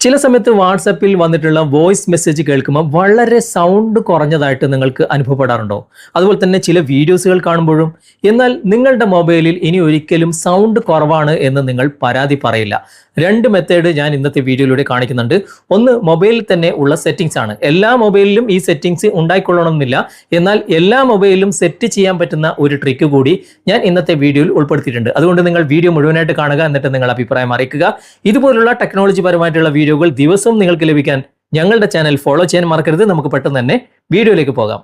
ചില സമയത്ത് വാട്സപ്പിൽ വന്നിട്ടുള്ള വോയിസ് മെസ്സേജ് കേൾക്കുമ്പോൾ വളരെ സൗണ്ട് കുറഞ്ഞതായിട്ട് നിങ്ങൾക്ക് അനുഭവപ്പെടാറുണ്ടോ? അതുപോലെ തന്നെ ചില വീഡിയോസുകൾ കാണുമ്പോഴും. എന്നാൽ നിങ്ങളുടെ മൊബൈലിൽ ഇനി ഒരിക്കലും സൗണ്ട് കുറവാണ് എന്ന് നിങ്ങൾ പരാതി പറയില്ല. രണ്ട് മെത്തേഡ് ഞാൻ ഇന്നത്തെ വീഡിയോയിലൂടെ കാണിക്കുന്നുണ്ട്. ഒന്ന്, മൊബൈലിൽ തന്നെ ഉള്ള സെറ്റിംഗ്സ് ആണ്. എല്ലാ മൊബൈലിലും ഈ സെറ്റിംഗ്സ് ഉണ്ടായിക്കൊള്ളണമെന്നില്ല. എന്നാൽ എല്ലാ മൊബൈലിലും സെറ്റ് ചെയ്യാൻ പറ്റുന്ന ഒരു ട്രിക്ക് കൂടി ഞാൻ ഇന്നത്തെ വീഡിയോയിൽ ഉൾപ്പെടുത്തിയിട്ടുണ്ട്. അതുകൊണ്ട് നിങ്ങൾ വീഡിയോ മുഴുവനായിട്ട് കാണുക, എന്നിട്ട് നിങ്ങൾ അഭിപ്രായം അറിയിക്കുക. ഇതുപോലുള്ള ടെക്നോളജി പരമായിട്ടുള്ള വീഡിയോകൾ ദിവസവും നിങ്ങൾക്ക് ലഭിക്കാൻ ഞങ്ങളുടെ ചാനൽ ഫോളോ ചെയ്യാൻ മറക്കരുത്. നമുക്ക് പെട്ടെന്ന് തന്നെ വീഡിയോയിലേക്ക് പോകാം.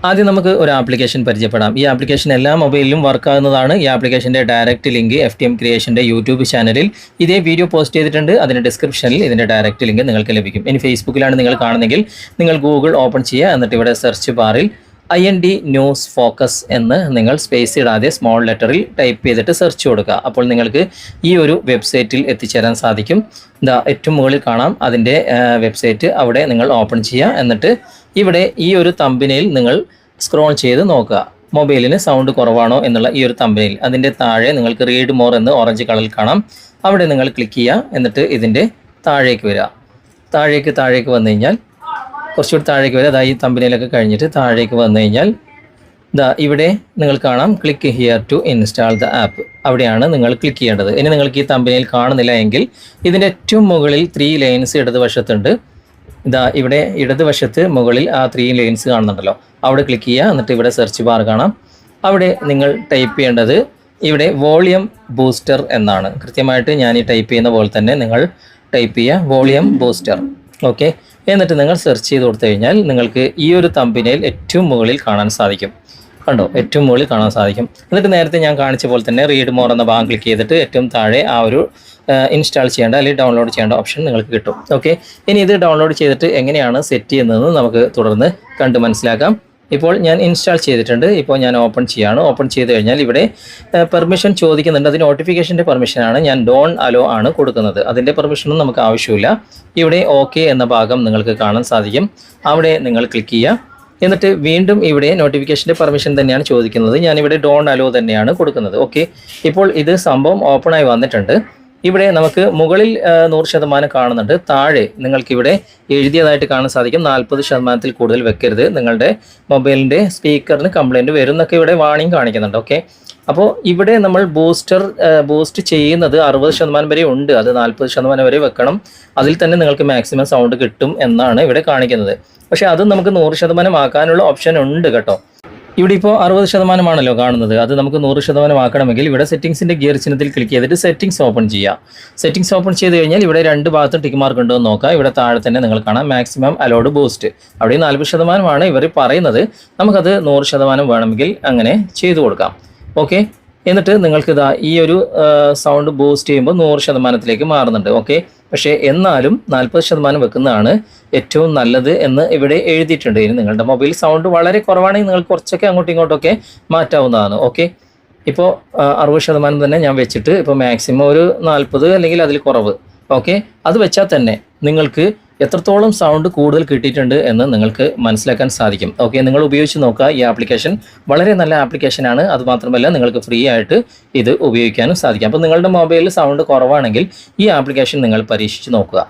ആദ്യം നമുക്ക് ഒരു ആപ്ലിക്കേഷൻ പരിചയപ്പെടാം. ഈ ആപ്ലിക്കേഷൻ എല്ലാ മൊബൈലിലും വർക്ക് ആകുന്നതാണ്. ഈ ആപ്ലിക്കേഷൻ്റെ ഡയറക്റ്റ് ലിങ്ക് FTM ക്രിയേഷൻ്റെ യൂട്യൂബ് ചാനലിൽ ഇതേ വീഡിയോ പോസ്റ്റ് ചെയ്തിട്ടുണ്ട്. അതിൻ്റെ ഡിസ്ക്രിപ്ഷനിൽ ഇതിൻ്റെ ഡയറക്റ്റ് ലിങ്ക് നിങ്ങൾക്ക് ലഭിക്കും. ഇനി ഫേസ്ബുക്കിലാണ് നിങ്ങൾ കാണുന്നതെങ്കിൽ നിങ്ങൾ ഗൂഗിൾ ഓപ്പൺ ചെയ്യുക. എന്നിട്ട് ഇവിടെ സെർച്ച് ബാറിൽ IND ന്യൂസ് ഫോക്കസ് എന്ന് നിങ്ങൾ സ്പേസ് ഇടാതെ സ്മോൾ ലെറ്ററിൽ ടൈപ്പ് ചെയ്തിട്ട് സെർച്ച് കൊടുക്കുക. അപ്പോൾ നിങ്ങൾക്ക് ഈ ഒരു വെബ്സൈറ്റിൽ എത്തിച്ചേരാൻ സാധിക്കും. ഏറ്റവും മുകളിൽ കാണാം അതിൻ്റെ വെബ്സൈറ്റ്. അവിടെ നിങ്ങൾ ഓപ്പൺ ചെയ്യുക. എന്നിട്ട് ഇവിടെ ഈ ഒരു തമ്പനയിൽ നിങ്ങൾ സ്ക്രോൾ ചെയ്ത് നോക്കുക. മൊബൈലിന് സൗണ്ട് കുറവാണോ എന്നുള്ള ഈ ഒരു തമ്പനയിൽ അതിൻ്റെ താഴെ നിങ്ങൾക്ക് റീഡ് മോർ എന്ന് ഓറഞ്ച് കളറിൽ കാണാം. അവിടെ നിങ്ങൾ ക്ലിക്ക് ചെയ്യുക. എന്നിട്ട് ഇതിൻ്റെ താഴേക്ക് വരിക. താഴേക്ക് വന്നു കഴിഞ്ഞാൽ കുറച്ചുകൂടി താഴേക്ക് വരിക. ഈ തമ്പനയിലൊക്കെ കഴിഞ്ഞിട്ട് താഴേക്ക് വന്നു കഴിഞ്ഞാൽ ഇവിടെ നിങ്ങൾ കാണാം click here to install the app. അവിടെയാണ് നിങ്ങൾ ക്ലിക്ക് ചെയ്യേണ്ടത്. ഇനി നിങ്ങൾക്ക് ഈ തമ്പനയിൽ കാണുന്നില്ല എങ്കിൽ ഇതിൻ്റെ ഏറ്റവും മുകളിൽ 3 ലൈൻസ് ഇടതുവശത്തുണ്ട്. ഇവിടെ ഇടതുവശത്ത് മുകളിൽ ആ 3 ലൈൻസ് കാണുന്നുണ്ടല്ലോ, അവിടെ ക്ലിക്ക് ചെയ്യുക. എന്നിട്ട് ഇവിടെ സെർച്ച് ബാർ കാണാം. അവിടെ നിങ്ങൾ ടൈപ്പ് ചെയ്യേണ്ടത് ഇവിടെ വോളിയം ബൂസ്റ്റർ എന്നാണ്. കൃത്യമായിട്ട് ഞാൻ ഈ ടൈപ്പ് ചെയ്യുന്ന പോലെ തന്നെ നിങ്ങൾ ടൈപ്പ് ചെയ്യുക, വോളിയം ബൂസ്റ്റർ. ഓക്കെ, എന്നിട്ട് നിങ്ങൾ സെർച്ച് ചെയ്ത് കൊടുത്തു കഴിഞ്ഞാൽ നിങ്ങൾക്ക് ഈ ഒരു തമ്പനയിൽ ഏറ്റവും മുകളിൽ കാണാൻ സാധിക്കും. കണ്ടോ, ഏറ്റവും മുകളിൽ കാണാൻ സാധിക്കും. എന്നിട്ട് നേരത്തെ ഞാൻ കാണിച്ച പോലെ തന്നെ റീഡ് മോർ എന്ന ഭാഗം ക്ലിക്ക് ചെയ്തിട്ട് ഏറ്റവും താഴെ ആ ഒരു ഇൻസ്റ്റാൾ ചെയ്യേണ്ട അല്ലെങ്കിൽ ഡൗൺലോഡ് ചെയ്യേണ്ട ഓപ്ഷൻ നിങ്ങൾക്ക് കിട്ടും. ഓക്കെ, ഇനി ഇത് ഡൗൺലോഡ് ചെയ്തിട്ട് എങ്ങനെയാണ് സെറ്റ് ചെയ്യുന്നതെന്ന് നമുക്ക് തുടർന്ന് കണ്ട് മനസ്സിലാക്കാം. ഇപ്പോൾ ഞാൻ ഇൻസ്റ്റാൾ ചെയ്തിട്ടുണ്ട്. ഇപ്പോൾ ഞാൻ ഓപ്പൺ ചെയ്യാണ്. ഓപ്പൺ ചെയ്ത് കഴിഞ്ഞാൽ ഇവിടെ പെർമിഷൻ ചോദിക്കുന്നുണ്ട്. അത് നോട്ടിഫിക്കേഷൻ്റെ പെർമിഷനാണ്. ഞാൻ ഡോൺ അലോ ആണ് കൊടുക്കുന്നത്. അതിൻ്റെ പെർമിഷനൊന്നും നമുക്ക് ആവശ്യമില്ല. ഇവിടെ ഓക്കെ എന്ന ഭാഗം നിങ്ങൾക്ക് കാണാൻ സാധിക്കും. അവിടെ നിങ്ങൾ ക്ലിക്ക് ചെയ്യുക. എന്നിട്ട് വീണ്ടും ഇവിടെ നോട്ടിഫിക്കേഷൻ്റെ പെർമിഷൻ തന്നെയാണ് ചോദിക്കുന്നത്. ഞാനിവിടെ ഡോൺ അലോ തന്നെയാണ് കൊടുക്കുന്നത്. ഓക്കെ, ഇപ്പോൾ ഇത് സംഭവം ഓപ്പണായി വന്നിട്ടുണ്ട്. ഇവിടെ നമുക്ക് മുകളിൽ 100% കാണുന്നുണ്ട്. താഴെ നിങ്ങൾക്കിവിടെ എഴുതിയതായിട്ട് കാണാൻ സാധിക്കും 40% കൂടുതൽ വെക്കരുത്, നിങ്ങളുടെ മൊബൈലിൻ്റെ സ്പീക്കറിന് കംപ്ലൈൻറ്റ് വരും എന്നൊക്കെ ഇവിടെ വാണിംഗ് കാണിക്കുന്നുണ്ട്. ഓക്കെ, അപ്പോൾ ഇവിടെ നമ്മൾ ബൂസ്റ്റ് ചെയ്യുന്നത് 60% വരെ ഉണ്ട്. അത് 40% വരെ വെക്കണം. അതിൽ തന്നെ നിങ്ങൾക്ക് മാക്സിമം സൗണ്ട് കിട്ടും എന്നാണ് ഇവിടെ കാണിക്കുന്നത്. പക്ഷേ അത് നമുക്ക് 100% ആക്കാനുള്ള ഓപ്ഷൻ ഉണ്ട് കേട്ടോ. ഇവിടെ ഇപ്പോൾ 60% കാണുന്നത്. അത് നമുക്ക് 100% ആക്കണമെങ്കിൽ ഇവിടെ സെറ്റിംഗ്സിൻ്റെ ഗിയർ ചിഹ്നത്തിൽ ക്ലിക്ക് ചെയ്തിട്ട് സെറ്റിംഗ്സ് ഓപ്പൺ ചെയ്യുക. സെറ്റിംഗ്സ് ഓപ്പൺ ചെയ്ത് കഴിഞ്ഞാൽ ഇവിടെ 2 ഭാഗത്തും ടിക്ക് മാർക്ക് ഉണ്ടോ എന്ന് നോക്കുക. ഇവിടെ താഴെ തന്നെ നിങ്ങൾ കാണാം മാക്സിമം അലോഡ് ബൂസ്റ്റ്. അവിടെ 40% ഇവർ പറയുന്നത്. നമുക്കത് 100% വേണമെങ്കിൽ അങ്ങനെ ചെയ്തു കൊടുക്കാം. ഓക്കെ, എന്നിട്ട് നിങ്ങൾക്ക് ഈ ഒരു സൗണ്ട് ബൂസ്റ്റ് ചെയ്യുമ്പോൾ 100%ലേക്ക് മാറുന്നുണ്ട്. ഓക്കെ, പക്ഷേ എന്നാലും 40% വെക്കുന്നതാണ് ഏറ്റവും നല്ലത് എന്ന് ഇവിടെ എഴുതിയിട്ടുണ്ട്. ഇനി നിങ്ങളുടെ മൊബൈൽ സൗണ്ട് വളരെ കുറവാണെങ്കിൽ നിങ്ങൾക്ക് കുറച്ചൊക്കെ അങ്ങോട്ടും ഇങ്ങോട്ടൊക്കെ മാറ്റാവുന്നതാണ്. ഓക്കെ, ഇപ്പോൾ 60% തന്നെ ഞാൻ വെച്ചിട്ട് ഇപ്പോൾ മാക്സിമം ഒരു 40 അല്ലെങ്കിൽ അതിൽ കുറവ്. ഓക്കെ, അത് വെച്ചാൽ തന്നെ നിങ്ങൾക്ക് എത്രത്തോളം സൗണ്ട് കൂടുതൽ കിട്ടിയിട്ടുണ്ട് എന്ന് നിങ്ങൾക്ക് മനസ്സിലാക്കാൻ സാധിക്കും. ഓക്കെ, നിങ്ങൾ ഉപയോഗിച്ച് നോക്കുക. ഈ ആപ്ലിക്കേഷൻ വളരെ നല്ല ആപ്ലിക്കേഷനാണ്. അതുമാത്രമല്ല നിങ്ങൾക്ക് ഫ്രീ ആയിട്ട് ഇത് ഉപയോഗിക്കാനും സാധിക്കും. അപ്പോൾ നിങ്ങളുടെ മൊബൈലിൽ സൗണ്ട് കുറവാണെങ്കിൽ ഈ ആപ്ലിക്കേഷൻ നിങ്ങൾ പരീക്ഷിച്ച് നോക്കുക.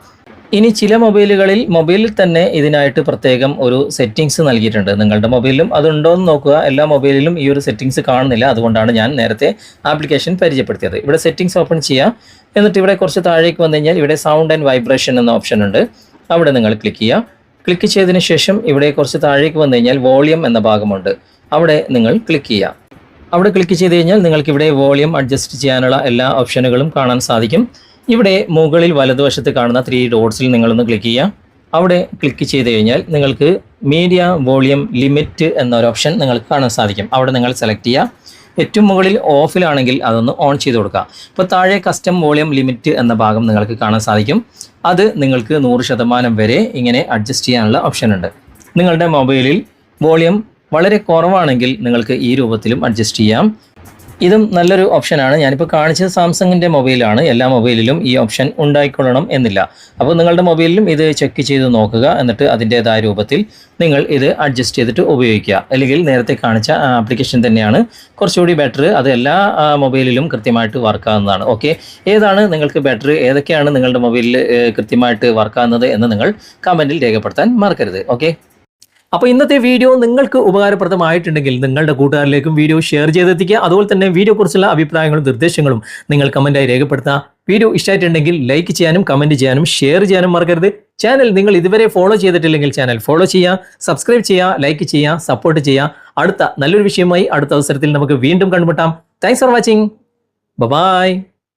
ഇനി ചില മൊബൈലിൽ തന്നെ ഇതിനായിട്ട് പ്രത്യേകം ഒരു സെറ്റിങ്സ് നൽകിയിട്ടുണ്ട്. നിങ്ങളുടെ മൊബൈലിലും അതുണ്ടോ എന്ന് നോക്കുക. എല്ലാ മൊബൈലിലും ഈ ഒരു സെറ്റിങ്സ് കാണുന്നില്ല. അതുകൊണ്ടാണ് ഞാൻ നേരത്തെ ആപ്ലിക്കേഷൻ പരിചയപ്പെടുത്തിയത്. ഇവിടെ സെറ്റിങ്സ് ഓപ്പൺ ചെയ്യുക. എന്നിട്ട് ഇവിടെ കുറച്ച് താഴേക്ക് വന്നു കഴിഞ്ഞാൽ ഇവിടെ സൗണ്ട് ആൻഡ് വൈബ്രേഷൻ എന്ന ഓപ്ഷൻ ഉണ്ട്. അവിടെ നിങ്ങൾ ക്ലിക്ക് ചെയ്യുക. ക്ലിക്ക് ചെയ്തതിന് ശേഷം ഇവിടെ കുറച്ച് താഴേക്ക് വന്നു കഴിഞ്ഞാൽ വോളിയം എന്ന ഭാഗമുണ്ട്. അവിടെ നിങ്ങൾ ക്ലിക്ക് ചെയ്യുക. അവിടെ ക്ലിക്ക് ചെയ്ത് കഴിഞ്ഞാൽ നിങ്ങൾക്ക് ഇവിടെ വോളിയം അഡ്ജസ്റ്റ് ചെയ്യാനുള്ള എല്ലാ ഓപ്ഷനുകളും കാണാൻ സാധിക്കും. ഇവിടെ മുകളിൽ വലതുവശത്ത് കാണുന്ന 3 ഡോട്ട്സിൽ നിങ്ങളൊന്ന് ക്ലിക്ക് ചെയ്യുക. അവിടെ ക്ലിക്ക് ചെയ്ത് കഴിഞ്ഞാൽ നിങ്ങൾക്ക് മീഡിയ വോളിയം ലിമിറ്റ് എന്നൊരു ഓപ്ഷൻ നിങ്ങൾക്ക് കാണാൻ സാധിക്കും. അവിടെ നിങ്ങൾ സെലക്ട് ചെയ്യുക. ഏറ്റവും മുകളിൽ ഓഫിലാണെങ്കിൽ അതൊന്ന് ഓൺ ചെയ്ത് കൊടുക്കുക. ഇപ്പോൾ താഴെ കസ്റ്റം വോളിയം ലിമിറ്റ് എന്ന ഭാഗം നിങ്ങൾക്ക് കാണാൻ സാധിക്കും. അത് നിങ്ങൾക്ക് 100% വരെ ഇങ്ങനെ അഡ്ജസ്റ്റ് ചെയ്യാനുള്ള ഓപ്ഷൻ ഉണ്ട്. നിങ്ങളുടെ മൊബൈലിൽ വോളിയം വളരെ കുറവാണെങ്കിൽ നിങ്ങൾക്ക് ഈ രൂപത്തിലും അഡ്ജസ്റ്റ് ചെയ്യാം. ഇതും നല്ലൊരു ഓപ്ഷനാണ്. ഞാനിപ്പോൾ കാണിച്ചത് സാംസങ്ങിൻ്റെ മൊബൈലാണ്. എല്ലാ മൊബൈലിലും ഈ ഓപ്ഷൻ ഉണ്ടായിക്കൊള്ളണം എന്നില്ല. അപ്പോൾ നിങ്ങളുടെ മൊബൈലിലും ഇത് ചെക്ക് ചെയ്ത് നോക്കുക. എന്നിട്ട് അതിൻ്റേതായ രൂപത്തിൽ നിങ്ങൾ ഇത് അഡ്ജസ്റ്റ് ചെയ്തിട്ട് ഉപയോഗിക്കുക. അല്ലെങ്കിൽ നേരത്തെ കാണിച്ച ആപ്ലിക്കേഷൻ തന്നെയാണ് കുറച്ചുകൂടി ബെറ്റർ. അത് എല്ലാ മൊബൈലിലും കൃത്യമായിട്ട് വർക്കാവുന്നതാണ്. ഓക്കെ, ഏതാണ് നിങ്ങൾക്ക് ബെറ്റർ, ഏതൊക്കെയാണ് നിങ്ങളുടെ മൊബൈലിൽ കൃത്യമായിട്ട് വർക്കാവുന്നത് എന്ന് നിങ്ങൾ കമൻറ്റിൽ രേഖപ്പെടുത്താൻ മറക്കരുത്. ഓക്കെ, അപ്പോൾ ഇന്നത്തെ വീഡിയോ നിങ്ങൾക്ക് ഉപകാരപ്രദമായിട്ടുണ്ടെങ്കിൽ നിങ്ങളുടെ കൂട്ടുകാരിലേക്കും വീഡിയോ ഷെയർ ചെയ്തെത്തിക്കുക. അതുപോലെ തന്നെ വീഡിയോയെക്കുറിച്ചുള്ള അഭിപ്രായങ്ങളും നിർദ്ദേശങ്ങളും നിങ്ങൾ കമൻറ്റായി രേഖപ്പെടുത്തുക. വീഡിയോ ഇഷ്ടമായിട്ടുണ്ടെങ്കിൽ ലൈക്ക് ചെയ്യാനും കമൻറ്റ് ചെയ്യാനും ഷെയർ ചെയ്യാനും മറക്കരുത്. ചാനൽ നിങ്ങൾ ഇതുവരെ ഫോളോ ചെയ്തിട്ടില്ലെങ്കിൽ ചാനൽ ഫോളോ ചെയ്യുക, സബ്സ്ക്രൈബ് ചെയ്യുക, ലൈക്ക് ചെയ്യുക, സപ്പോർട്ട് ചെയ്യുക. അടുത്ത നല്ലൊരു വിഷയമായി അടുത്ത അവസരത്തിൽ നമുക്ക് വീണ്ടും കണ്ടുമുട്ടാം. Thanks for watching. ബൈ.